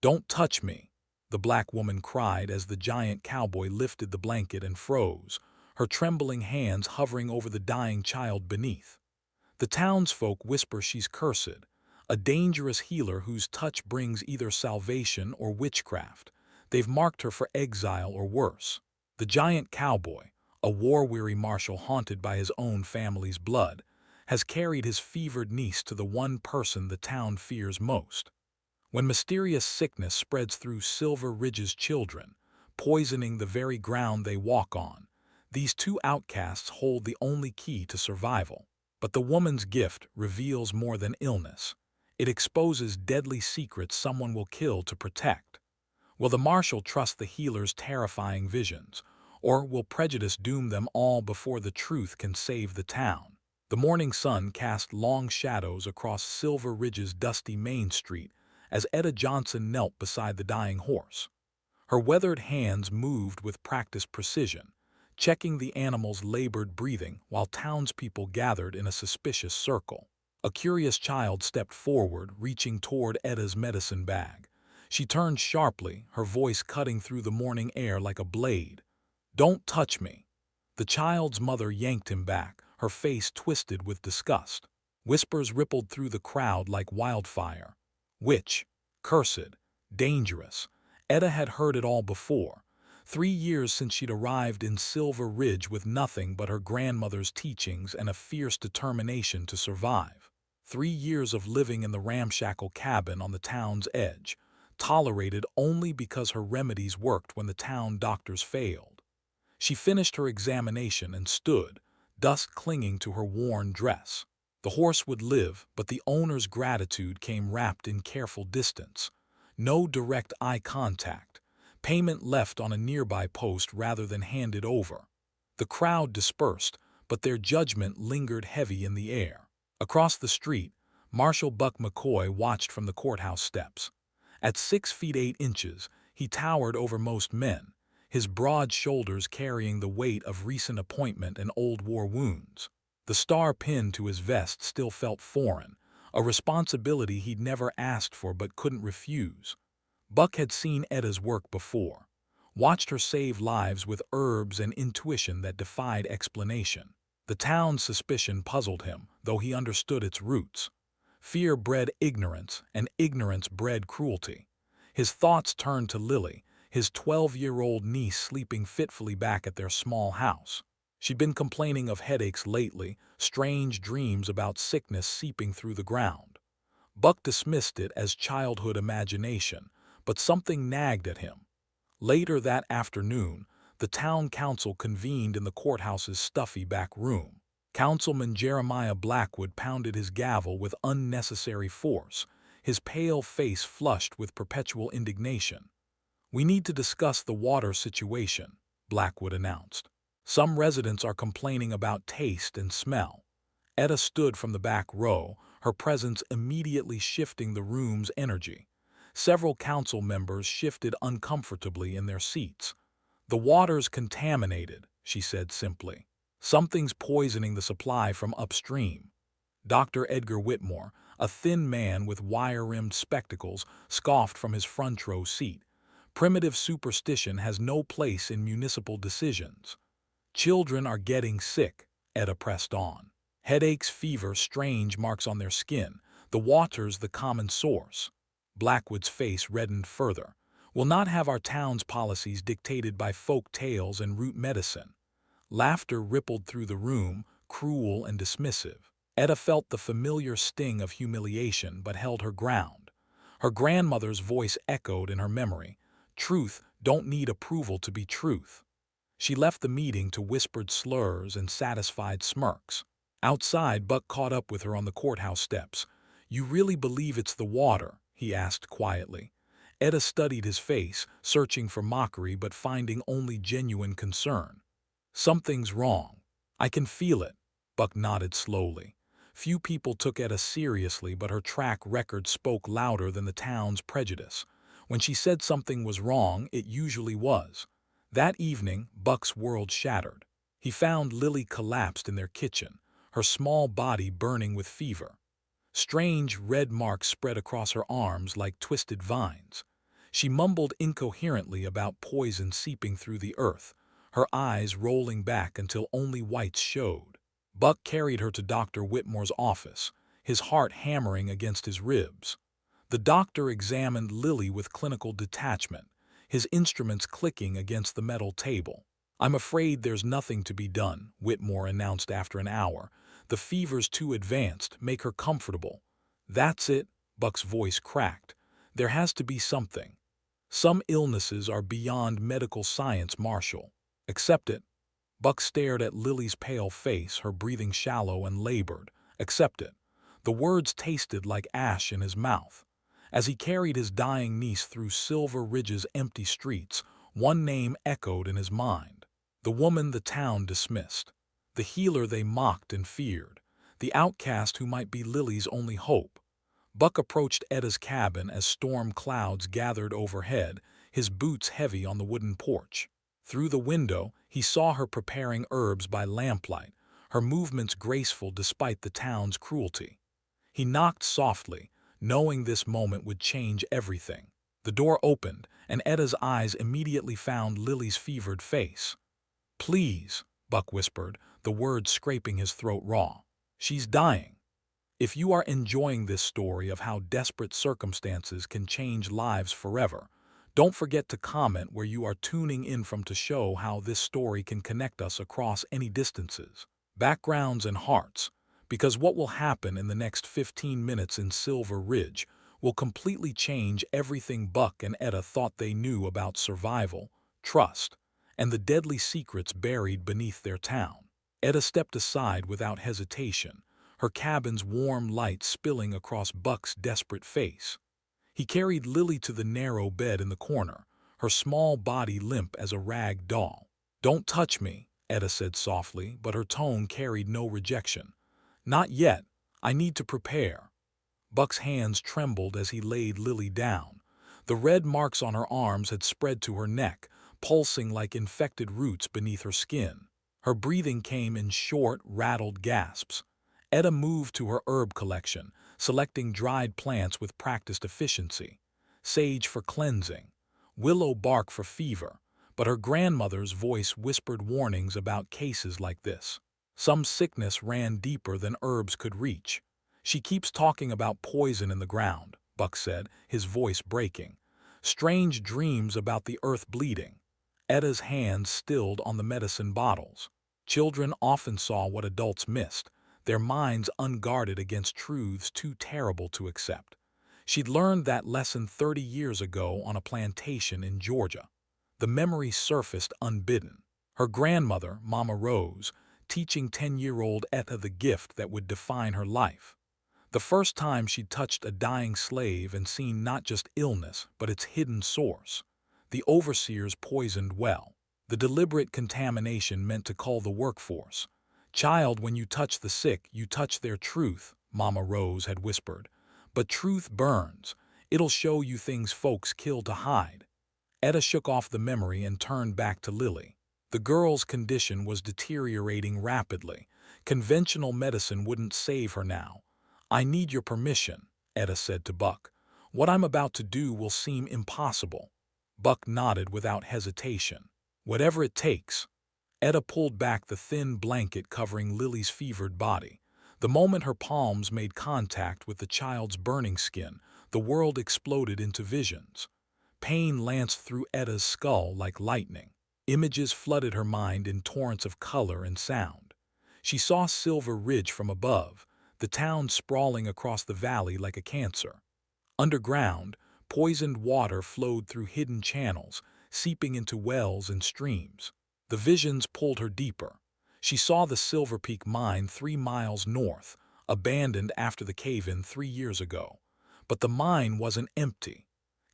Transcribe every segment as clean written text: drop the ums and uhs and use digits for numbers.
"Don't touch me," the black woman cried as the giant cowboy lifted the blanket and froze, her trembling hands hovering over the dying child beneath. The townsfolk whisper she's cursed, a dangerous healer whose touch brings either salvation or witchcraft. They've marked her for exile or worse. The giant cowboy, a war-weary marshal haunted by his own family's blood, has carried his fevered niece to the one person the town fears most. When mysterious sickness spreads through Silver Ridge's children, poisoning the very ground they walk on, these two outcasts hold the only key to survival. But the woman's gift reveals more than illness. It exposes deadly secrets someone will kill to protect. Will the marshal trust the healer's terrifying visions, or will prejudice doom them all before the truth can save the town? The morning sun cast long shadows across Silver Ridge's dusty Main Street as Etta Johnson knelt beside the dying horse. Her weathered hands moved with practiced precision, checking the animal's labored breathing while townspeople gathered in a suspicious circle. A curious child stepped forward, reaching toward Etta's medicine bag. She turned sharply, her voice cutting through the morning air like a blade. "Don't touch me." The child's mother yanked him back, her face twisted with disgust. Whispers rippled through the crowd like wildfire. Witch, cursed, dangerous. Etta had heard it all before. 3 years since she'd arrived in Silver Ridge with nothing but her grandmother's teachings and a fierce determination to survive. 3 years of living in the ramshackle cabin on the town's edge, tolerated only because her remedies worked when the town doctors failed. She finished her examination and stood, dust clinging to her worn dress. The horse would live, but the owner's gratitude came wrapped in careful distance. No direct eye contact. Payment left on a nearby post rather than handed over. The crowd dispersed, but their judgment lingered heavy in the air. Across the street, Marshal Buck McCoy watched from the courthouse steps. At 6 feet 8 inches, he towered over most men, his broad shoulders carrying the weight of recent appointment and old war wounds. The star pinned to his vest still felt foreign, a responsibility he'd never asked for but couldn't refuse. Buck had seen Etta's work before, watched her save lives with herbs and intuition that defied explanation. The town's suspicion puzzled him, though he understood its roots. Fear bred ignorance, and ignorance bred cruelty. His thoughts turned to Lily, his 12-year-old niece sleeping fitfully back at their small house. She'd been complaining of headaches lately, strange dreams about sickness seeping through the ground. Buck dismissed it as childhood imagination, but something nagged at him. Later that afternoon, the town council convened in the courthouse's stuffy back room. Councilman Jeremiah Blackwood pounded his gavel with unnecessary force, his pale face flushed with perpetual indignation. "We need to discuss the water situation," Blackwood announced. "Some residents are complaining about taste and smell." Etta stood from the back row, her presence immediately shifting the room's energy. Several council members shifted uncomfortably in their seats. "The water's contaminated," she said simply. "Something's poisoning the supply from upstream." Dr. Edgar Whitmore, a thin man with wire-rimmed spectacles, scoffed from his front row seat. "Primitive superstition has no place in municipal decisions." "Children are getting sick," Etta pressed on. "Headaches, fever, strange marks on their skin. The water's the common source." Blackwood's face reddened further. "We'll not have our town's policies dictated by folk tales and root medicine." Laughter rippled through the room, cruel and dismissive. Etta felt the familiar sting of humiliation but held her ground. Her grandmother's voice echoed in her memory. "Truth don't need approval to be truth." She left the meeting to whispered slurs and satisfied smirks. Outside, Buck caught up with her on the courthouse steps. "You really believe it's the water?" he asked quietly. Etta studied his face, searching for mockery but finding only genuine concern. "Something's wrong. I can feel it," Buck nodded slowly. Few people took Etta seriously, but her track record spoke louder than the town's prejudice. When she said something was wrong, it usually was. That evening, Buck's world shattered. He found Lily collapsed in their kitchen, her small body burning with fever. Strange red marks spread across her arms like twisted vines. She mumbled incoherently about poison seeping through the earth, her eyes rolling back until only whites showed. Buck carried her to Dr. Whitmore's office, his heart hammering against his ribs. The doctor examined Lily with clinical detachment, his instruments clicking against the metal table. "I'm afraid there's nothing to be done," Whitmore announced after an hour. "The fever's too advanced. Make her comfortable." "That's it," Buck's voice cracked. "There has to be something. Some illnesses are beyond medical science, Marshall. Accept it." Buck stared at Lily's pale face, her breathing shallow and labored. "Accept it." The words tasted like ash in his mouth. As he carried his dying niece through Silver Ridge's empty streets, one name echoed in his mind. The woman the town dismissed. The healer they mocked and feared. The outcast who might be Lily's only hope. Buck approached Etta's cabin as storm clouds gathered overhead, his boots heavy on the wooden porch. Through the window, he saw her preparing herbs by lamplight, her movements graceful despite the town's cruelty. He knocked softly, knowing this moment would change everything. The door opened, and Etta's eyes immediately found Lily's fevered face. "Please," Buck whispered, the words scraping his throat raw. "She's dying." If you are enjoying this story of how desperate circumstances can change lives forever, don't forget to comment where you are tuning in from to show how this story can connect us across any distances, backgrounds, and hearts, because what will happen in the next 15 minutes in Silver Ridge will completely change everything Buck and Etta thought they knew about survival, trust, and the deadly secrets buried beneath their town. Etta stepped aside without hesitation, her cabin's warm light spilling across Buck's desperate face. He carried Lily to the narrow bed in the corner, her small body limp as a rag doll. "Don't touch me," Etta said softly, but her tone carried no rejection. "Not yet. I need to prepare." Buck's hands trembled as he laid Lily down. The red marks on her arms had spread to her neck, pulsing like infected roots beneath her skin. Her breathing came in short, rattled gasps. Etta moved to her herb collection, selecting dried plants with practiced efficiency. Sage for cleansing, willow bark for fever, but her grandmother's voice whispered warnings about cases like this. Some sickness ran deeper than herbs could reach. "She keeps talking about poison in the ground," Buck said, his voice breaking. "Strange dreams about the earth bleeding." Etta's hands stilled on the medicine bottles. Children often saw what adults missed, their minds unguarded against truths too terrible to accept. She'd learned that lesson 30 years ago on a plantation in Georgia. The memory surfaced unbidden. Her grandmother, Mama Rose, teaching 10-year-old Etta the gift that would define her life. The first time she'd touched a dying slave and seen not just illness, but its hidden source. The overseer's poisoned well. The deliberate contamination meant to cull the workforce. "Child, when you touch the sick, you touch their truth," Mama Rose had whispered. "But truth burns. It'll show you things folks kill to hide." Etta shook off the memory and turned back to Lily. The girl's condition was deteriorating rapidly. Conventional medicine wouldn't save her now. "I need your permission," Etta said to Buck. "What I'm about to do will seem impossible." Buck nodded without hesitation. "Whatever it takes." Etta pulled back the thin blanket covering Lily's fevered body. The moment her palms made contact with the child's burning skin, the world exploded into visions. Pain lanced through Etta's skull like lightning. Images flooded her mind in torrents of color and sound. She saw Silver Ridge from above, the town sprawling across the valley like a cancer. Underground, poisoned water flowed through hidden channels, seeping into wells and streams. The visions pulled her deeper. She saw the Silver Peak mine 3 miles north, abandoned after the cave-in 3 years ago. But the mine wasn't empty.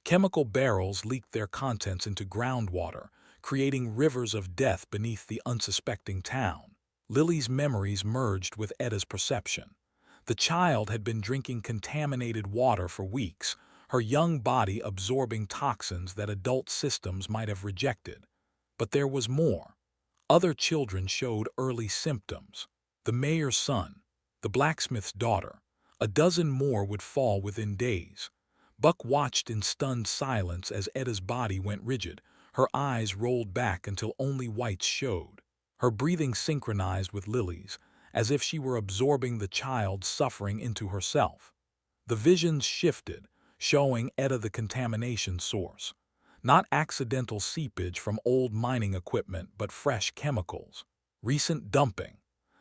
Chemical barrels leaked their contents into groundwater, creating rivers of death beneath the unsuspecting town. Lily's memories merged with Etta's perception. The child had been drinking contaminated water for weeks, her young body absorbing toxins that adult systems might have rejected. But there was more. Other children showed early symptoms. The mayor's son, the blacksmith's daughter. A dozen more would fall within days. Buck watched in stunned silence as Etta's body went rigid, her eyes rolled back until only whites showed. Her breathing synchronized with Lily's, as if she were absorbing the child's suffering into herself. The visions shifted, showing Etta the contamination source. Not accidental seepage from old mining equipment, but fresh chemicals. Recent dumping.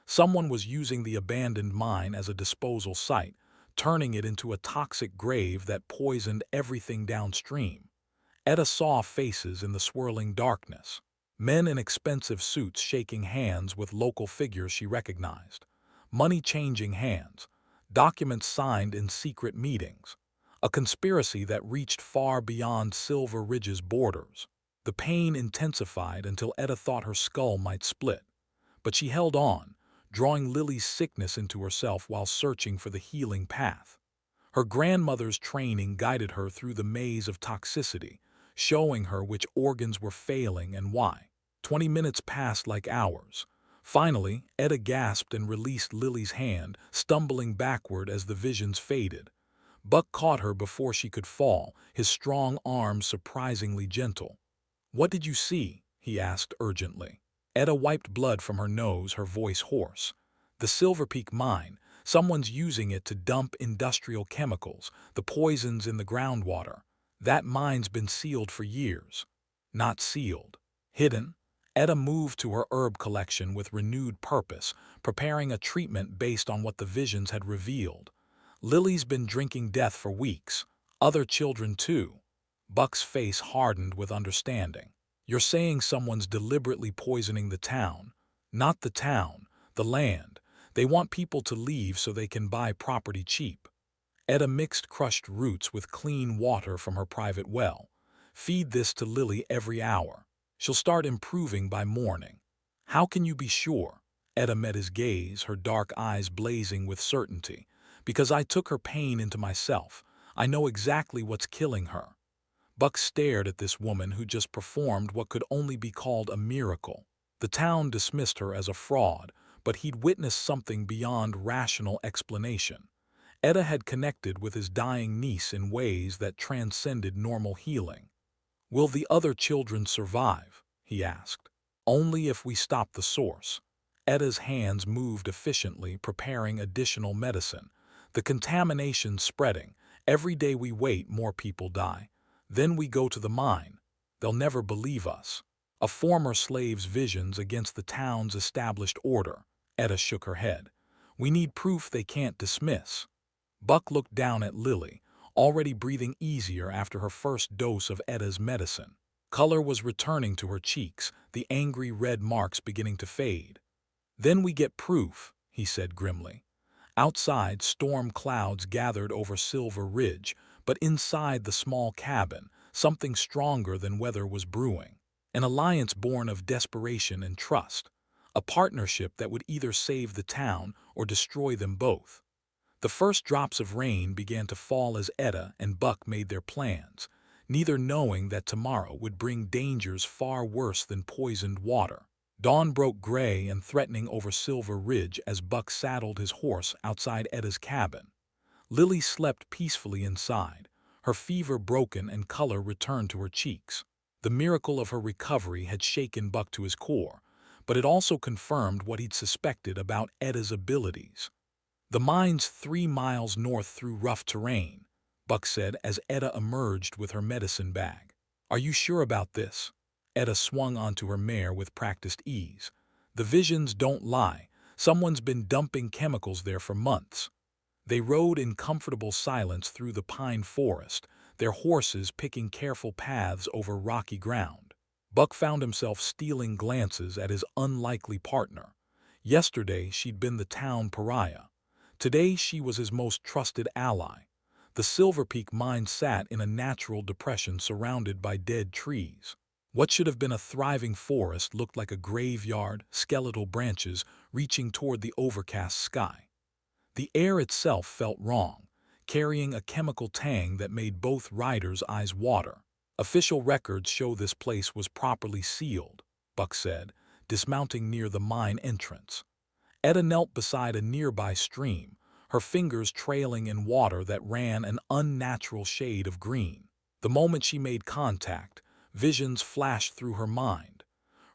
Someone was using the abandoned mine as a disposal site, turning it into a toxic grave that poisoned everything downstream. Etta saw faces in the swirling darkness. Men in expensive suits shaking hands with local figures she recognized. Money changing hands. Documents signed in secret meetings. A conspiracy that reached far beyond Silver Ridge's borders. The pain intensified until Etta thought her skull might split. But she held on, drawing Lily's sickness into herself while searching for the healing path. Her grandmother's training guided her through the maze of toxicity, showing her which organs were failing and why. 20 minutes passed like hours. Finally, Etta gasped and released Lily's hand, stumbling backward as the visions faded. Buck caught her before she could fall, his strong arms surprisingly gentle. "What did you see?" he asked urgently. Etta wiped blood from her nose, her voice hoarse. "The Silver Peak mine. Someone's using it to dump industrial chemicals, the poisons in the groundwater. That mine's been sealed for years." Not sealed. Hidden. Etta moved to her herb collection with renewed purpose, preparing a treatment based on what the visions had revealed. Lily's been drinking death for weeks. Other children too. Buck's face hardened with understanding. "You're saying someone's deliberately poisoning the town." "Not the town, the land. They want people to leave so they can buy property cheap." Etta mixed crushed roots with clean water from her private well. "Feed this to Lily every hour. She'll start improving by morning." "How can you be sure?" Etta met his gaze, her dark eyes blazing with certainty. "Because I took her pain into myself. I know exactly what's killing her." Buck stared at this woman who just performed what could only be called a miracle. The town dismissed her as a fraud, but he'd witnessed something beyond rational explanation. Etta had connected with his dying niece in ways that transcended normal healing. "Will the other children survive?" he asked. "Only if we stop the source." Etta's hands moved efficiently, preparing additional medicine. "The contamination's spreading. Every day we wait, more people die. Then we go to the mine. They'll never believe us." A former slave's visions against the town's established order. Etta shook her head. "We need proof they can't dismiss." Buck looked down at Lily, already breathing easier after her first dose of Etta's medicine. Color was returning to her cheeks, the angry red marks beginning to fade. "Then we get proof," he said grimly. Outside, storm clouds gathered over Silver Ridge, but inside the small cabin, something stronger than weather was brewing. An alliance born of desperation and trust. A partnership that would either save the town or destroy them both. The first drops of rain began to fall as Etta and Buck made their plans, neither knowing that tomorrow would bring dangers far worse than poisoned water. Dawn broke gray and threatening over Silver Ridge as Buck saddled his horse outside Etta's cabin. Lily slept peacefully inside, her fever broken and color returned to her cheeks. The miracle of her recovery had shaken Buck to his core, but it also confirmed what he'd suspected about Etta's abilities. "The mine's 3 miles north through rough terrain," Buck said as Etta emerged with her medicine bag. "Are you sure about this?" Etta swung onto her mare with practiced ease. "The visions don't lie. Someone's been dumping chemicals there for months." They rode in comfortable silence through the pine forest, their horses picking careful paths over rocky ground. Buck found himself stealing glances at his unlikely partner. Yesterday she'd been the town pariah. Today she was his most trusted ally. The Silver Peak mine sat in a natural depression surrounded by dead trees. What should have been a thriving forest looked like a graveyard, skeletal branches reaching toward the overcast sky. The air itself felt wrong, carrying a chemical tang that made both riders' eyes water. "Official records show this place was properly sealed," Buck said, dismounting near the mine entrance. Etta knelt beside a nearby stream, her fingers trailing in water that ran an unnatural shade of green. The moment she made contact, visions flashed through her mind.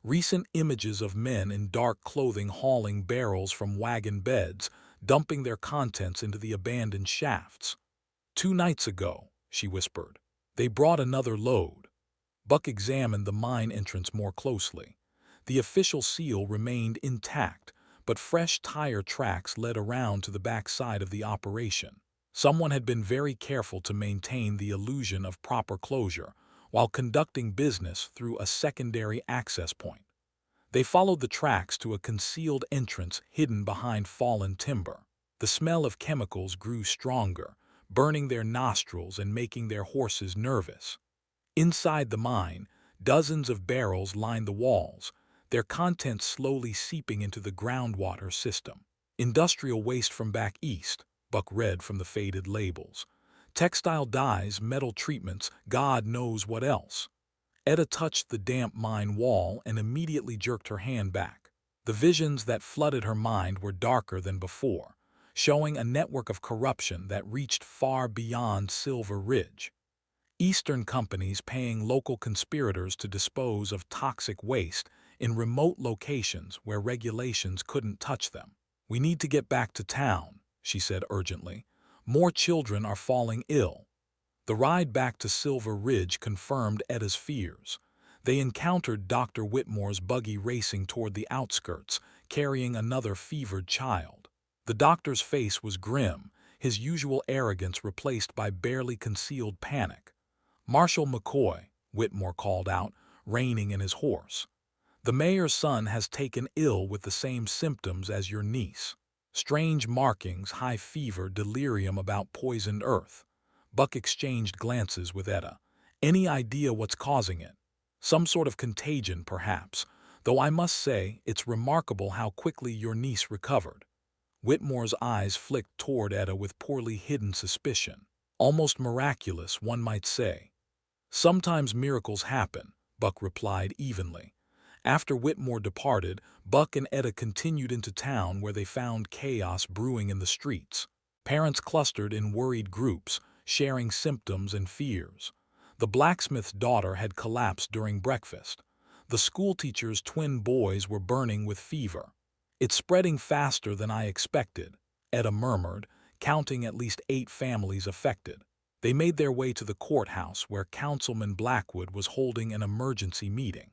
Recent images of men in dark clothing hauling barrels from wagon beds, dumping their contents into the abandoned shafts. 2 nights ago, she whispered, they brought another load. Buck examined the mine entrance more closely. The official seal remained intact, but fresh tire tracks led around to the back side of the operation. Someone had been very careful to maintain the illusion of proper closure while conducting business through a secondary access point. They followed the tracks to a concealed entrance hidden behind fallen timber. The smell of chemicals grew stronger, burning their nostrils and making their horses nervous. Inside the mine, dozens of barrels lined the walls, their contents slowly seeping into the groundwater system. Industrial waste from back east, Buck read from the faded labels. Textile dyes, metal treatments, God knows what else. Etta touched the damp mine wall and immediately jerked her hand back. The visions that flooded her mind were darker than before, showing a network of corruption that reached far beyond Silver Ridge. Eastern companies paying local conspirators to dispose of toxic waste in remote locations where regulations couldn't touch them. We need to get back to town, she said urgently. More children are falling ill. The ride back to Silver Ridge confirmed Etta's fears. They encountered Dr. Whitmore's buggy racing toward the outskirts, carrying another fevered child. The doctor's face was grim, his usual arrogance replaced by barely concealed panic. Marshal McCoy, Whitmore called out, reining in his horse. The mayor's son has taken ill with the same symptoms as your niece. Strange markings, high fever, delirium about poisoned earth. Buck exchanged glances with Etta. Any idea what's causing it? Some sort of contagion, perhaps, though I must say it's remarkable how quickly your niece recovered. Whitmore's eyes flicked toward Etta with poorly hidden suspicion. Almost miraculous, one might say. Sometimes miracles happen, Buck replied evenly. After Whitmore departed, Buck and Etta continued into town where they found chaos brewing in the streets. Parents clustered in worried groups, sharing symptoms and fears. The blacksmith's daughter had collapsed during breakfast. The schoolteacher's twin boys were burning with fever. It's spreading faster than I expected, Etta murmured, counting at least 8 families affected. They made their way to the courthouse where Councilman Blackwood was holding an emergency meeting.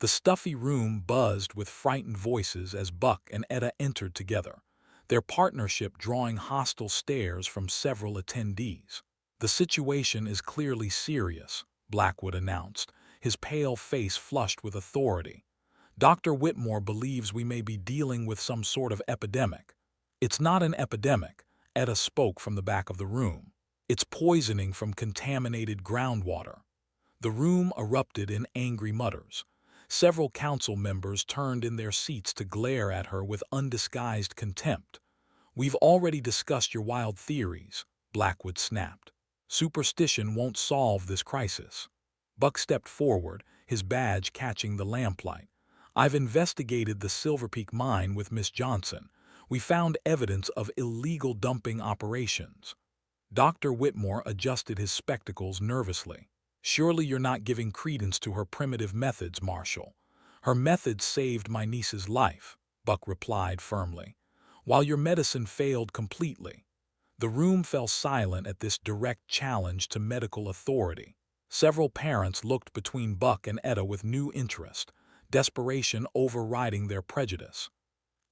The stuffy room buzzed with frightened voices as Buck and Etta entered together, their partnership drawing hostile stares from several attendees. The situation is clearly serious, Blackwood announced, his pale face flushed with authority. Dr. Whitmore believes we may be dealing with some sort of epidemic. It's not an epidemic, Etta spoke from the back of the room. It's poisoning from contaminated groundwater. The room erupted in angry mutters. Several council members turned in their seats to glare at her with undisguised contempt. We've already discussed your wild theories, Blackwood snapped. Superstition won't solve this crisis. Buck stepped forward, his badge catching the lamplight. I've investigated the Silver Peak mine with Miss Johnson. We found evidence of illegal dumping operations. Dr. Whitmore adjusted his spectacles nervously. Surely you're not giving credence to her primitive methods, Marshal. Her methods saved my niece's life, Buck replied firmly, while your medicine failed completely. The room fell silent at this direct challenge to medical authority. Several parents looked between Buck and Etta with new interest, desperation overriding their prejudice.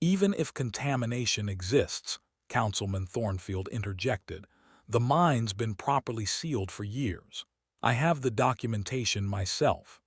Even if contamination exists, Councilman Thornfield interjected, the mine's been properly sealed for years. I have the documentation myself.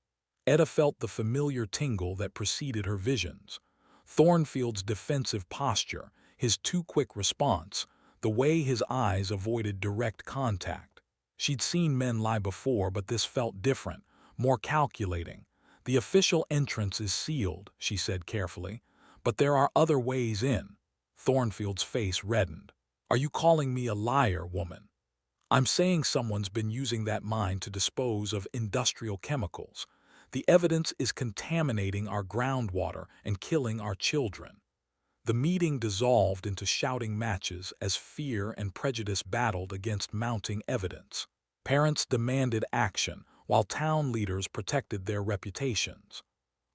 Etta felt the familiar tingle that preceded her visions. Thornfield's defensive posture, his too quick response, the way his eyes avoided direct contact. She'd seen men lie before, but this felt different, more calculating. The official entrance is sealed, she said carefully, but there are other ways in. Thornfield's face reddened. Are you calling me a liar, woman? I'm saying someone's been using that mine to dispose of industrial chemicals. The evidence is contaminating our groundwater and killing our children. The meeting dissolved into shouting matches as fear and prejudice battled against mounting evidence. Parents demanded action, while town leaders protected their reputations.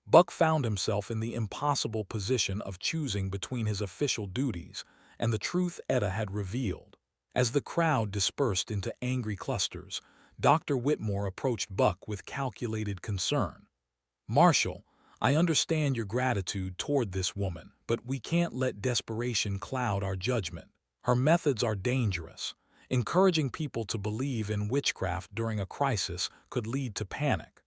Buck found himself in the impossible position of choosing between his official duties and the truth Etta had revealed. As the crowd dispersed into angry clusters, Dr. Whitmore approached Buck with calculated concern. "Marshall, I understand your gratitude toward this woman, but we can't let desperation cloud our judgment. Her methods are dangerous. Encouraging people to believe in witchcraft during a crisis could lead to panic."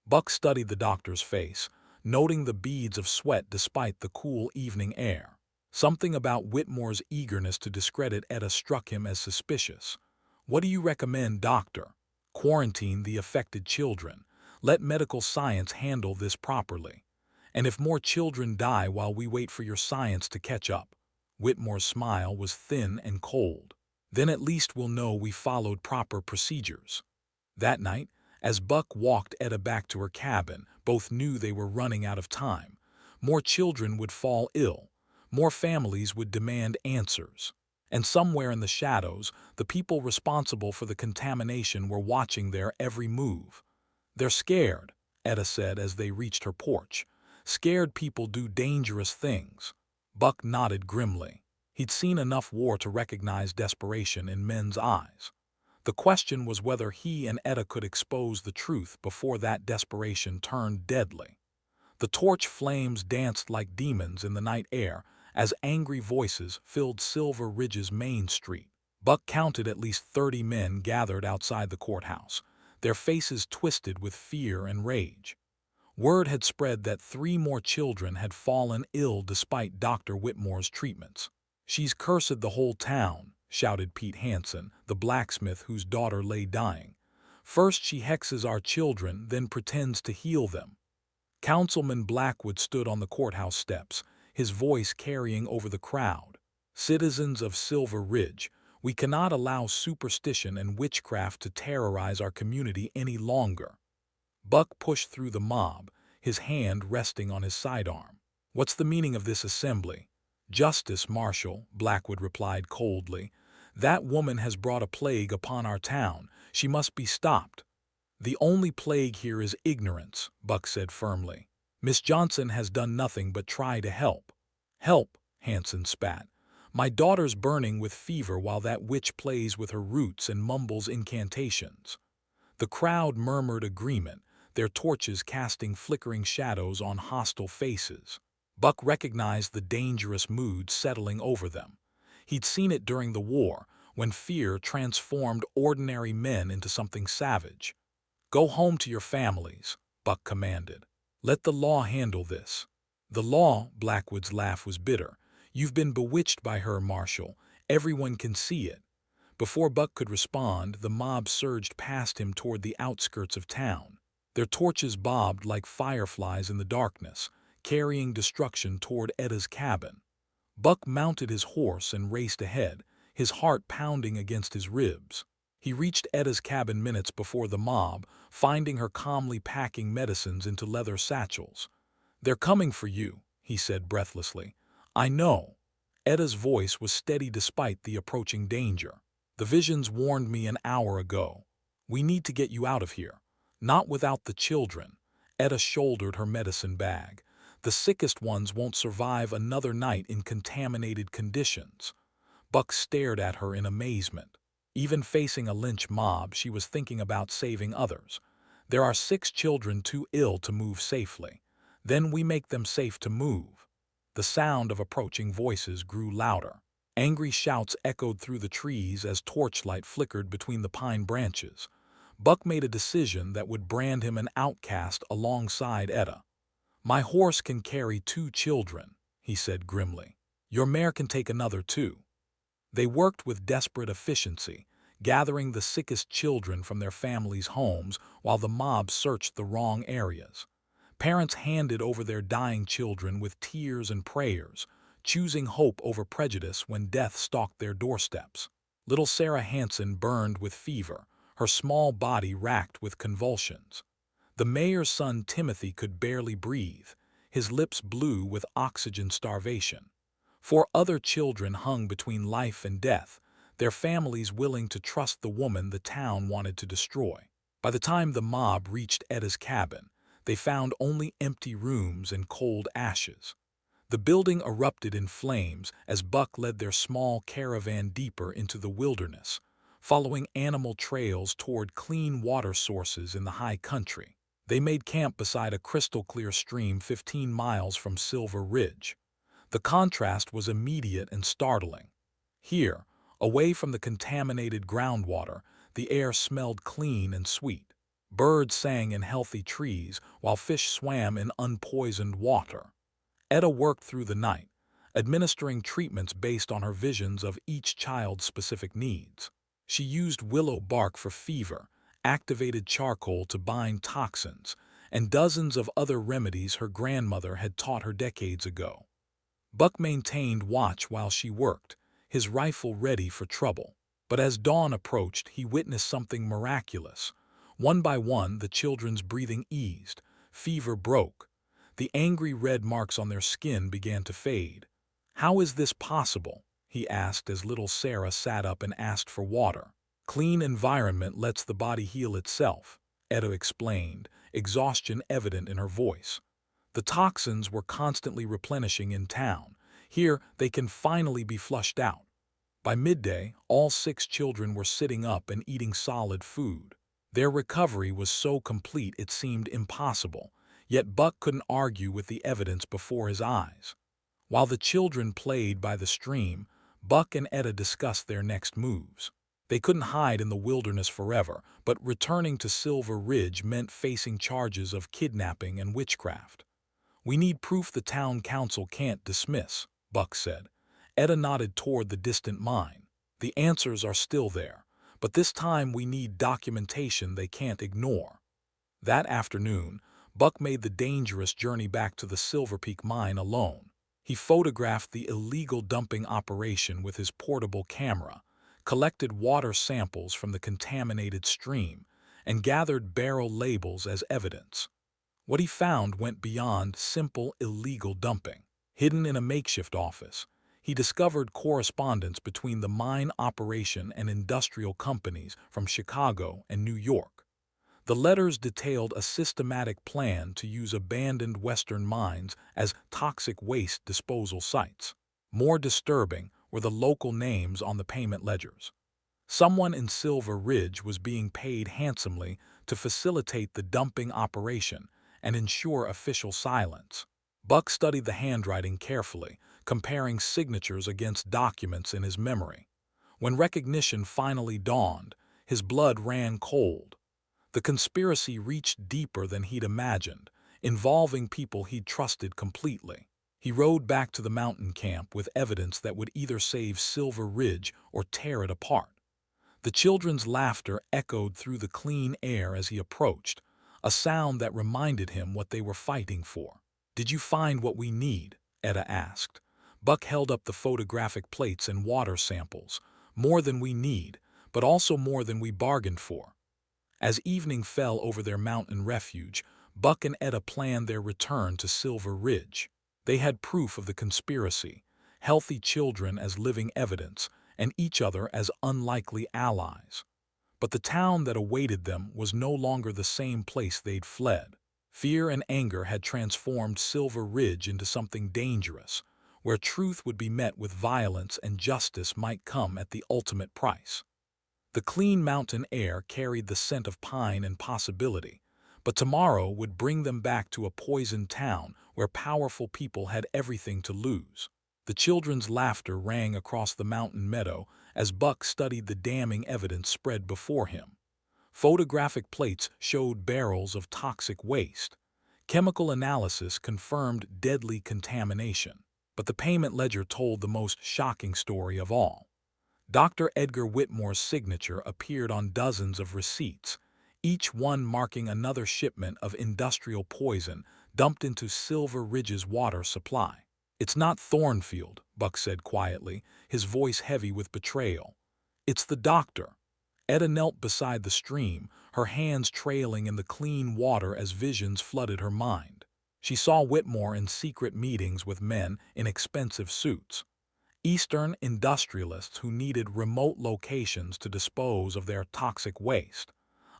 Buck studied the doctor's face, noting the beads of sweat despite the cool evening air. Something about Whitmore's eagerness to discredit Etta struck him as suspicious. "What do you recommend, doctor?" "Quarantine the affected children. Let medical science handle this properly. And if more children die while we wait for your science to catch up." Whitmore's smile was thin and cold. "Then at least we'll know we followed proper procedures." That night, as Buck walked Etta back to her cabin, both knew they were running out of time. More children would fall ill. More families would demand answers. And somewhere in the shadows, the people responsible for the contamination were watching their every move. "They're scared," Etta said as they reached her porch. "Scared people do dangerous things." Buck nodded grimly. He'd seen enough war to recognize desperation in men's eyes. The question was whether he and Etta could expose the truth before that desperation turned deadly. The torch flames danced like demons in the night air as angry voices filled Silver Ridge's main street. Buck counted at least 30 men gathered outside the courthouse, their faces twisted with fear and rage. Word had spread that 3 more children had fallen ill despite Dr. Whitmore's treatments. "She's cursed the whole town," shouted Pete Hansen, the blacksmith whose daughter lay dying. "First she hexes our children, then pretends to heal them." Councilman Blackwood stood on the courthouse steps, his voice carrying over the crowd. "Citizens of Silver Ridge, we cannot allow superstition and witchcraft to terrorize our community any longer." Buck pushed through the mob, his hand resting on his sidearm. "What's the meaning of this assembly?" "Justice, Marshal," Blackwood replied coldly. "That woman has brought a plague upon our town. She must be stopped." "The only plague here is ignorance," Buck said firmly. "Miss Johnson has done nothing but try to help." "Help," Hanson spat. "My daughter's burning with fever while that witch plays with her roots and mumbles incantations." The crowd murmured agreement, their torches casting flickering shadows on hostile faces. Buck recognized the dangerous mood settling over them. He'd seen it during the war, when fear transformed ordinary men into something savage. "Go home to your families," Buck commanded. "Let the law handle this." "The law?" Blackwood's laugh was bitter. "You've been bewitched by her, Marshal. Everyone can see it." Before Buck could respond, the mob surged past him toward the outskirts of town. Their torches bobbed like fireflies in the darkness, carrying destruction toward Etta's cabin. Buck mounted his horse and raced ahead, his heart pounding against his ribs. He reached Etta's cabin minutes before the mob, finding her calmly packing medicines into leather satchels. "They're coming for you," he said breathlessly. "I know." Etta's voice was steady despite the approaching danger. "The visions warned me an hour ago. We need to get you out of here. Not without the children." Etta shouldered her medicine bag. "The sickest ones won't survive another night in contaminated conditions." Buck stared at her in amazement. Even facing a lynch mob, she was thinking about saving others. "There are 6 children too ill to move safely. Then we make them safe to move." The sound of approaching voices grew louder. Angry shouts echoed through the trees as torchlight flickered between the pine branches. Buck made a decision that would brand him an outcast alongside Etta. "My horse can carry 2 children," he said grimly. "Your mare can take another 2. They worked with desperate efficiency, gathering the sickest children from their families' homes while the mob searched the wrong areas. Parents handed over their dying children with tears and prayers, choosing hope over prejudice when death stalked their doorsteps. Little Sarah Hanson burned with fever, her small body racked with convulsions. The mayor's son Timothy could barely breathe, his lips blue with oxygen starvation. Four other children hung between life and death, their families willing to trust the woman the town wanted to destroy. By the time the mob reached Etta's cabin, they found only empty rooms and cold ashes. The building erupted in flames as Buck led their small caravan deeper into the wilderness, following animal trails toward clean water sources in the high country. They made camp beside a crystal-clear stream 15 miles from Silver Ridge. The contrast was immediate and startling. Here, away from the contaminated groundwater, the air smelled clean and sweet. Birds sang in healthy trees while fish swam in unpoisoned water. Etta worked through the night, administering treatments based on her visions of each child's specific needs. She used willow bark for fever, activated charcoal to bind toxins, and dozens of other remedies her grandmother had taught her decades ago. Buck maintained watch while she worked, his rifle ready for trouble. But as dawn approached, he witnessed something miraculous. One by one, the children's breathing eased, fever broke. The angry red marks on their skin began to fade. "How is this possible?" he asked as little Sarah sat up and asked for water. "Clean environment lets the body heal itself," Etta explained, exhaustion evident in her voice. "The toxins were constantly replenishing in town. Here, they can finally be flushed out." By midday, all 6 children were sitting up and eating solid food. Their recovery was so complete it seemed impossible, yet Buck couldn't argue with the evidence before his eyes. While the children played by the stream, Buck and Etta discussed their next moves. They couldn't hide in the wilderness forever, but returning to Silver Ridge meant facing charges of kidnapping and witchcraft. "We need proof the town council can't dismiss," Buck said. Etta nodded toward the distant mine. "The answers are still there, but this time we need documentation they can't ignore." That afternoon, Buck made the dangerous journey back to the Silver Peak mine alone. He photographed the illegal dumping operation with his portable camera, collected water samples from the contaminated stream, and gathered barrel labels as evidence. What he found went beyond simple illegal dumping. Hidden in a makeshift office, he discovered correspondence between the mine operation and industrial companies from Chicago and New York. The letters detailed a systematic plan to use abandoned Western mines as toxic waste disposal sites. More disturbing were the local names on the payment ledgers. Someone in Silver Ridge was being paid handsomely to facilitate the dumping operation and ensure official silence. Buck studied the handwriting carefully, comparing signatures against documents in his memory. When recognition finally dawned, his blood ran cold. The conspiracy reached deeper than he'd imagined, involving people he'd trusted completely. He rode back to the mountain camp with evidence that would either save Silver Ridge or tear it apart. The children's laughter echoed through the clean air as he approached, a sound that reminded him what they were fighting for. "Did you find what we need?" Etta asked. Buck held up the photographic plates and water samples. "More than we need, but also more than we bargained for." As evening fell over their mountain refuge, Buck and Etta planned their return to Silver Ridge. They had proof of the conspiracy, healthy children as living evidence, and each other as unlikely allies. But the town that awaited them was no longer the same place they'd fled. Fear and anger had transformed Silver Ridge into something dangerous, where truth would be met with violence and justice might come at the ultimate price. The clean mountain air carried the scent of pine and possibility, but tomorrow would bring them back to a poisoned town where powerful people had everything to lose. The children's laughter rang across the mountain meadow as Buck studied the damning evidence spread before him. Photographic plates showed barrels of toxic waste. Chemical analysis confirmed deadly contamination. But the payment ledger told the most shocking story of all. Dr. Edgar Whitmore's signature appeared on dozens of receipts, each one marking another shipment of industrial poison dumped into Silver Ridge's water supply. "It's not Thornfield," Buck said quietly, his voice heavy with betrayal. "It's the doctor." Etta knelt beside the stream, her hands trailing in the clean water as visions flooded her mind. She saw Whitmore in secret meetings with men in expensive suits. Eastern industrialists who needed remote locations to dispose of their toxic waste,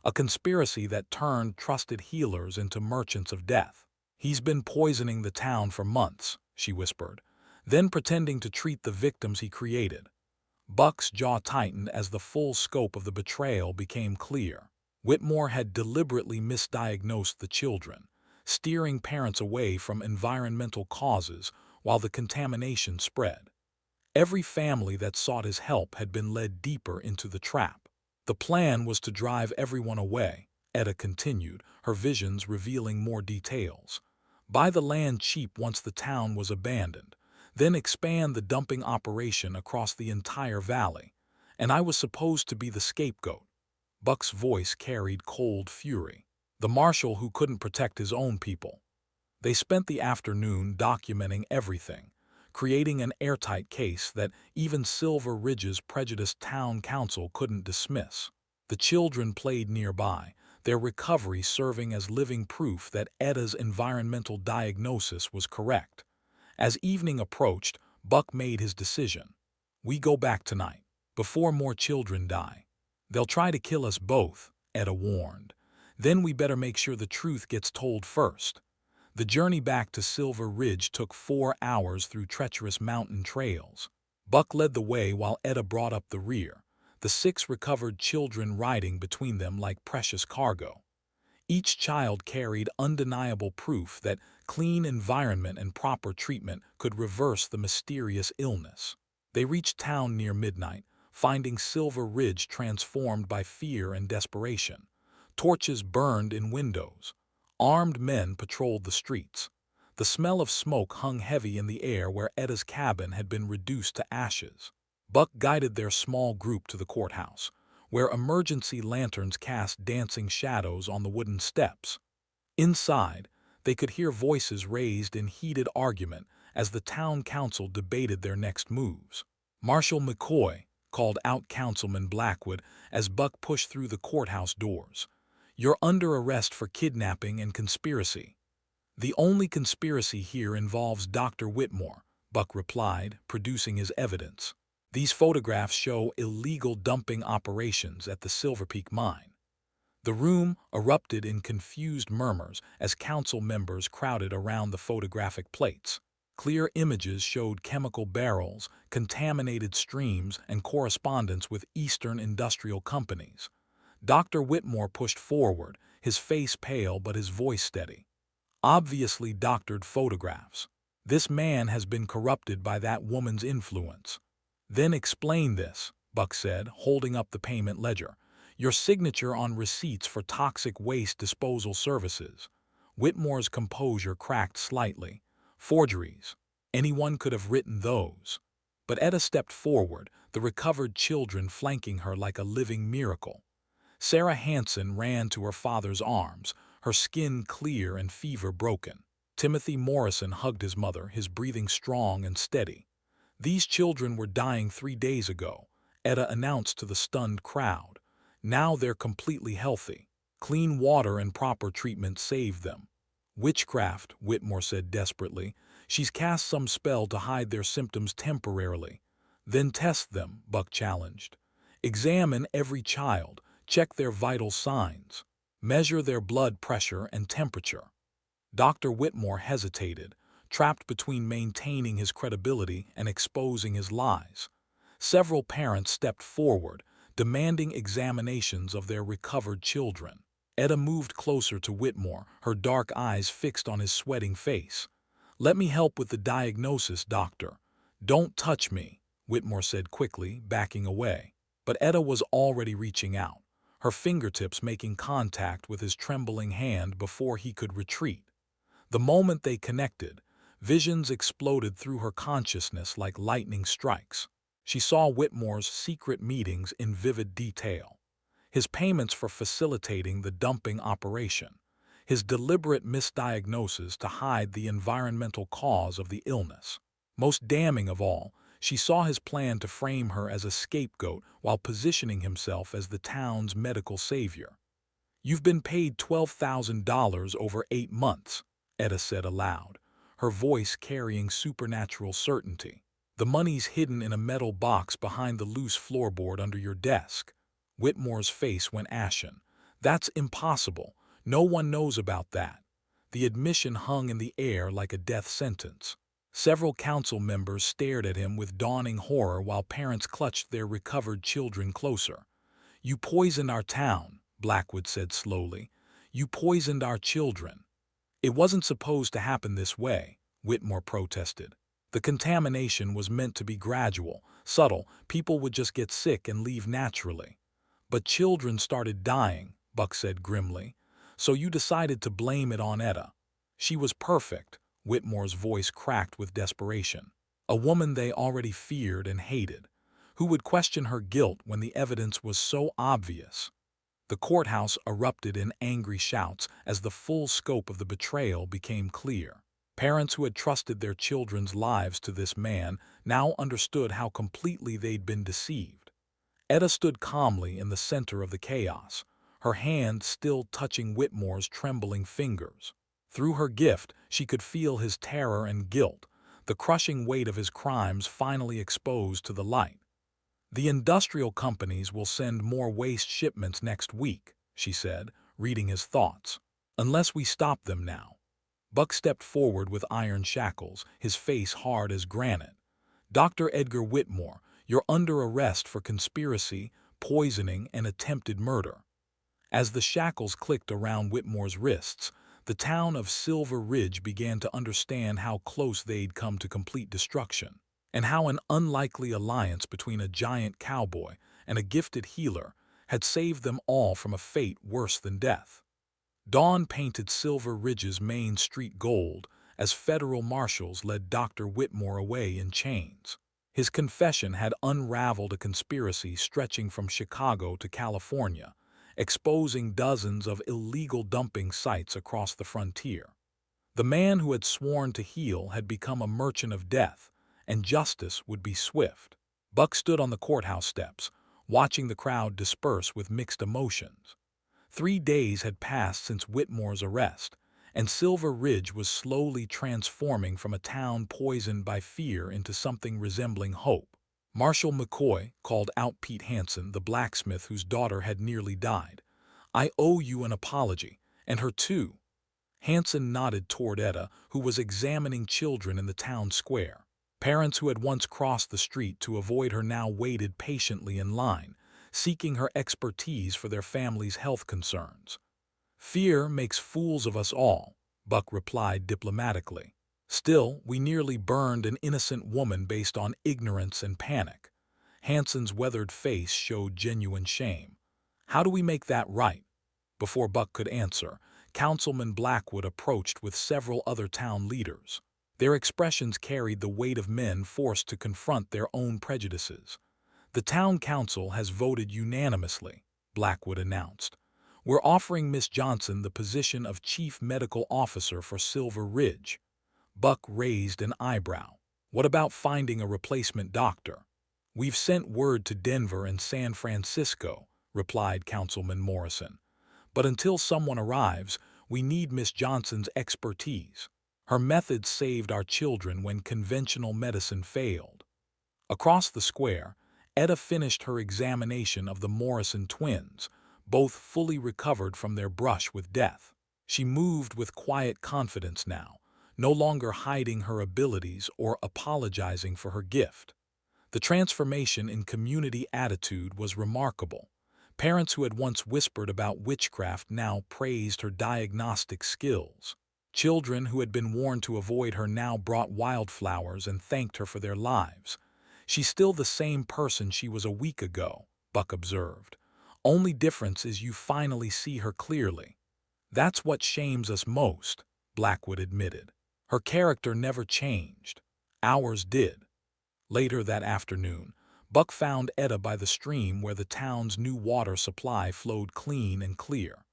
a conspiracy that turned trusted healers into merchants of death. "He's been poisoning the town for months," she whispered, then pretending to treat the victims he created. Buck's jaw tightened as the full scope of the betrayal became clear. Whitmore had deliberately misdiagnosed the children, steering parents away from environmental causes while the contamination spread. Every family that sought his help had been led deeper into the trap. The plan was to drive everyone away, Etta continued, her visions revealing more details. Buy the land cheap once the town was abandoned, then expand the dumping operation across the entire valley. And I was supposed to be the scapegoat. Buck's voice carried cold fury. The marshal who couldn't protect his own people. They spent the afternoon documenting everything, creating an airtight case that even Silver Ridge's prejudiced town council couldn't dismiss. The children played nearby, their recovery serving as living proof that Etta's environmental diagnosis was correct. As evening approached, Buck made his decision. "We go back tonight, before more children die. They'll try to kill us both," Etta warned. "Then we better make sure the truth gets told first." The journey back to Silver Ridge took 4 hours through treacherous mountain trails. Buck led the way while Etta brought up the rear, the 6 recovered children riding between them like precious cargo. Each child carried undeniable proof that clean environment and proper treatment could reverse the mysterious illness. They reached town near midnight, finding Silver Ridge transformed by fear and desperation. Torches burned in windows. Armed men patrolled the streets. The smell of smoke hung heavy in the air where Etta's cabin had been reduced to ashes. Buck guided their small group to the courthouse, where emergency lanterns cast dancing shadows on the wooden steps. Inside, they could hear voices raised in heated argument as the town council debated their next moves. "Marshal McCoy," called out Councilman Blackwood as Buck pushed through the courthouse doors. "You're under arrest for kidnapping and conspiracy." "The only conspiracy here involves Dr. Whitmore," Buck replied, producing his evidence. "These photographs show illegal dumping operations at the Silver Peak mine." The room erupted in confused murmurs as council members crowded around the photographic plates. Clear images showed chemical barrels, contaminated streams, and correspondence with Eastern industrial companies. Dr. Whitmore pushed forward, his face pale but his voice steady. "Obviously doctored photographs. This man has been corrupted by that woman's influence." "Then explain this," Buck said, holding up the payment ledger. "Your signature on receipts for toxic waste disposal services." Whitmore's composure cracked slightly. "Forgeries. Anyone could have written those." But Etta stepped forward, the recovered children flanking her like a living miracle. Sarah Hanson ran to her father's arms, her skin clear and fever broken. Timothy Morrison hugged his mother, his breathing strong and steady. "These children were dying 3 days ago," Etta announced to the stunned crowd. "Now they're completely healthy. Clean water and proper treatment saved them." "Witchcraft," Whitmore said desperately. "She's cast some spell to hide their symptoms temporarily." "Then test them," Buck challenged. "Examine every child. Check their vital signs. Measure their blood pressure and temperature." Dr. Whitmore hesitated, trapped between maintaining his credibility and exposing his lies. Several parents stepped forward, demanding examinations of their recovered children. Etta moved closer to Whitmore, her dark eyes fixed on his sweating face. "Let me help with the diagnosis, doctor." "Don't touch me," Whitmore said quickly, backing away. But Etta was already reaching out, her fingertips making contact with his trembling hand before he could retreat. The moment they connected, visions exploded through her consciousness like lightning strikes. She saw Whitmore's secret meetings in vivid detail. His payments for facilitating the dumping operation. His deliberate misdiagnosis to hide the environmental cause of the illness. Most damning of all, she saw his plan to frame her as a scapegoat while positioning himself as the town's medical savior. "You've been paid $12,000 over 8 months, Etta said aloud, her voice carrying supernatural certainty. The money's hidden in a metal box behind the loose floorboard under your desk. Whitmore's face went ashen. That's impossible. No one knows about that. The admission hung in the air like a death sentence. Several council members stared at him with dawning horror while parents clutched their recovered children closer. "You poisoned our town," Blackwood said slowly. "You poisoned our children." "It wasn't supposed to happen this way," Whitmore protested. "The contamination was meant to be gradual, subtle. People would just get sick and leave naturally." "But children started dying," Buck said grimly. "So you decided to blame it on Etta. She was perfect." Whitmore's voice cracked with desperation. "A woman they already feared and hated. Who would question her guilt when the evidence was so obvious?" The courthouse erupted in angry shouts as the full scope of the betrayal became clear. Parents who had trusted their children's lives to this man now understood how completely they'd been deceived. Etta stood calmly in the center of the chaos, her hand still touching Whitmore's trembling fingers. Through her gift, she could feel his terror and guilt, the crushing weight of his crimes finally exposed to the light. "The industrial companies will send more waste shipments next week," she said, reading his thoughts. "Unless we stop them now." Buck stepped forward with iron shackles, his face hard as granite. "Dr. Edgar Whitmore, you're under arrest for conspiracy, poisoning, and attempted murder." As the shackles clicked around Whitmore's wrists, the town of Silver Ridge began to understand how close they'd come to complete destruction, and how an unlikely alliance between a giant cowboy and a gifted healer had saved them all from a fate worse than death. Dawn painted Silver Ridge's main street gold as federal marshals led Dr. Whitmore away in chains. His confession had unraveled a conspiracy stretching from Chicago to California, exposing dozens of illegal dumping sites across the frontier. The man who had sworn to heal had become a merchant of death, and justice would be swift. Buck stood on the courthouse steps, watching the crowd disperse with mixed emotions. 3 days had passed since Whitmore's arrest, and Silver Ridge was slowly transforming from a town poisoned by fear into something resembling hope. Marshal McCoy called out Pete Hansen, the blacksmith whose daughter had nearly died. "I owe you an apology, and her too." Hansen nodded toward Etta, who was examining children in the town square. Parents who had once crossed the street to avoid her now waited patiently in line, seeking her expertise for their family's health concerns. "Fear makes fools of us all," Buck replied diplomatically. "Still, we nearly burned an innocent woman based on ignorance and panic." Hansen's weathered face showed genuine shame. "How do we make that right?" Before Buck could answer, Councilman Blackwood approached with several other town leaders. Their expressions carried the weight of men forced to confront their own prejudices. "The town council has voted unanimously," Blackwood announced. "We're offering Miss Johnson the position of chief medical officer for Silver Ridge." Buck raised an eyebrow. "What about finding a replacement doctor?" "We've sent word to Denver and San Francisco," replied Councilman Morrison. "But until someone arrives, we need Miss Johnson's expertise. Her methods saved our children when conventional medicine failed." Across the square, Etta finished her examination of the Morrison twins, both fully recovered from their brush with death. She moved with quiet confidence now, no longer hiding her abilities or apologizing for her gift. The transformation in community attitude was remarkable. Parents who had once whispered about witchcraft now praised her diagnostic skills. Children who had been warned to avoid her now brought wildflowers and thanked her for their lives. "She's still the same person she was a week ago," Buck observed. "Only difference is you finally see her clearly." "That's what shames us most," Blackwood admitted. "Her character never changed. Ours did." Later that afternoon, Buck found Etta by the stream where the town's new water supply flowed clean and clear.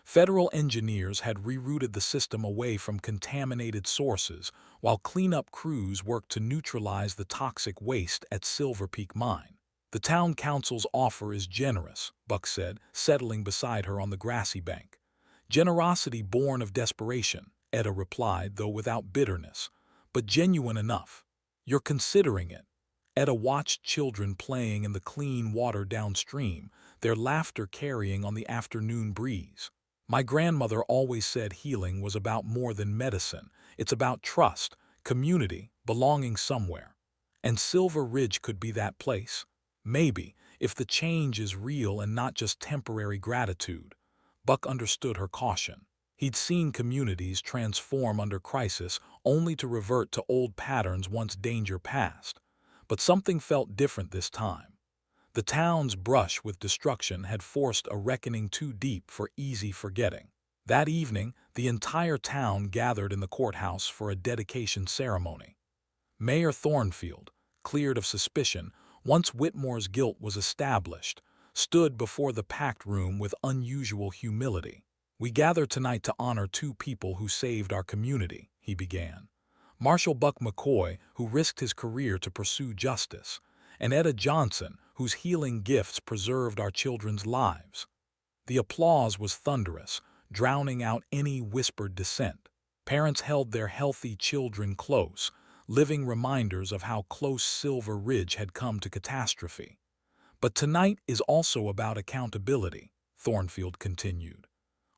Federal engineers had rerouted the system away from contaminated sources, while cleanup crews worked to neutralize the toxic waste at Silver Peak Mine. "The town council's offer is generous," Buck said, settling beside her on the grassy bank. "Generosity born of desperation," Etta replied, though without bitterness, "but genuine enough. You're considering it." Etta watched children playing in the clean water downstream, their laughter carrying on the afternoon breeze. My grandmother always said healing was about more than medicine. It's about trust, community, belonging somewhere. And Silver Ridge could be that place. Maybe, if the change is real and not just temporary gratitude. Buck understood her caution. He'd seen communities transform under crisis only to revert to old patterns once danger passed. But something felt different this time. The town's brush with destruction had forced a reckoning too deep for easy forgetting. That evening, the entire town gathered in the courthouse for a dedication ceremony. Mayor Thornfield, cleared of suspicion once Whitmore's guilt was established, stood before the packed room with unusual humility. "We gather tonight to honor two people who saved our community," he began. Marshal Buck McCoy, who risked his career to pursue justice, and Etta Johnson, whose healing gifts preserved our children's lives. The applause was thunderous, drowning out any whispered dissent. Parents held their healthy children close, living reminders of how close Silver Ridge had come to catastrophe. "But tonight is also about accountability," Thornfield continued.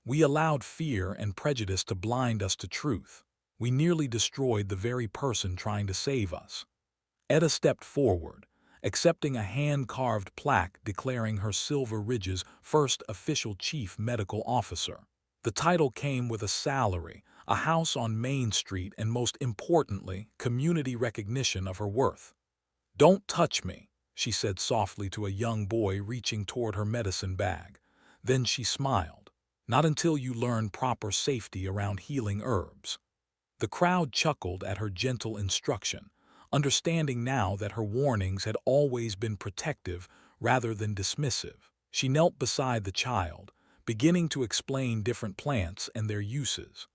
"We allowed fear and prejudice to blind us to truth. We nearly destroyed the very person trying to save us." Etta stepped forward, accepting a hand-carved plaque declaring her Silver Ridge's first official chief medical officer. The title came with a salary, a house on Main Street, and most importantly, community recognition of her worth. "Don't touch me," she said softly to a young boy reaching toward her medicine bag. Then she smiled. "Not until you learn proper safety around healing herbs." The crowd chuckled at her gentle instruction, understanding now that her warnings had always been protective rather than dismissive. She knelt beside the child, beginning to explain different plants and their uses.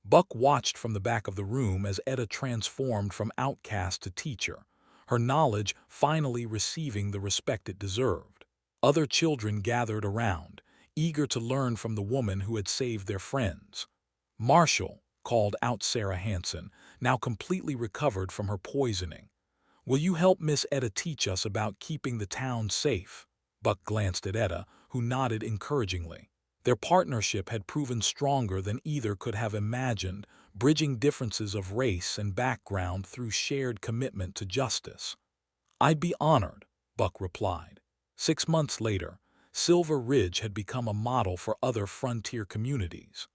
Buck watched from the back of the room as Etta transformed from outcast to teacher, her knowledge finally receiving the respect it deserved. Other children gathered around, eager to learn from the woman who had saved their friends. "Marshall," called out Sarah Hanson, now completely recovered from her poisoning. "Will you help Miss Etta teach us about keeping the town safe?" Buck glanced at Etta, who nodded encouragingly. Their partnership had proven stronger than either could have imagined, bridging differences of race and background through shared commitment to justice. "I'd be honored," Buck replied. 6 months later, Silver Ridge had become a model for other frontier communities.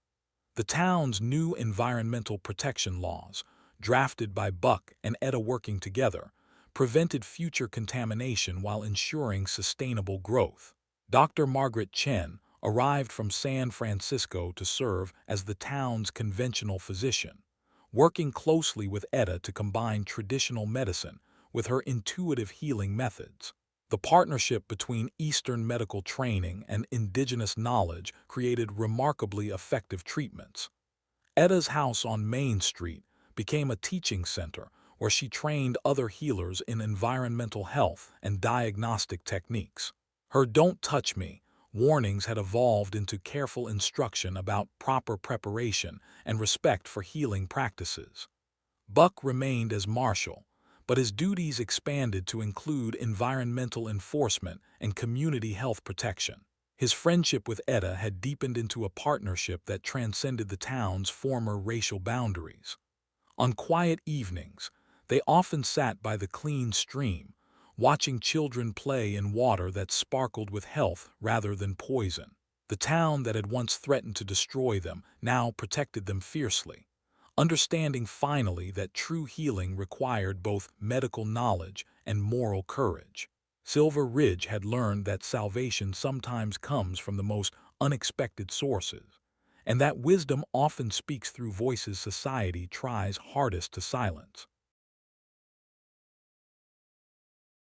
The town's new environmental protection laws, drafted by Buck and Etta working together, prevented future contamination while ensuring sustainable growth. Dr. Margaret Chen arrived from San Francisco to serve as the town's conventional physician, working closely with Etta to combine traditional medicine with her intuitive healing methods. The partnership between Eastern medical training and indigenous knowledge created remarkably effective treatments. Etta's house on Main Street became a teaching center where she trained other healers in environmental health and diagnostic techniques. Her "don't touch me" warnings had evolved into careful instruction about proper preparation and respect for healing practices. Buck remained as marshal, but his duties expanded to include environmental enforcement and community health protection. His friendship with Etta had deepened into a partnership that transcended the town's former racial boundaries. On quiet evenings, they often sat by the clean stream, watching children play in water that sparkled with health rather than poison. The town that had once threatened to destroy them now protected them fiercely, understanding finally that true healing required both medical knowledge and moral courage. Silver Ridge had learned that salvation sometimes comes from the most unexpected sources, and that wisdom often speaks through voices society tries hardest to silence.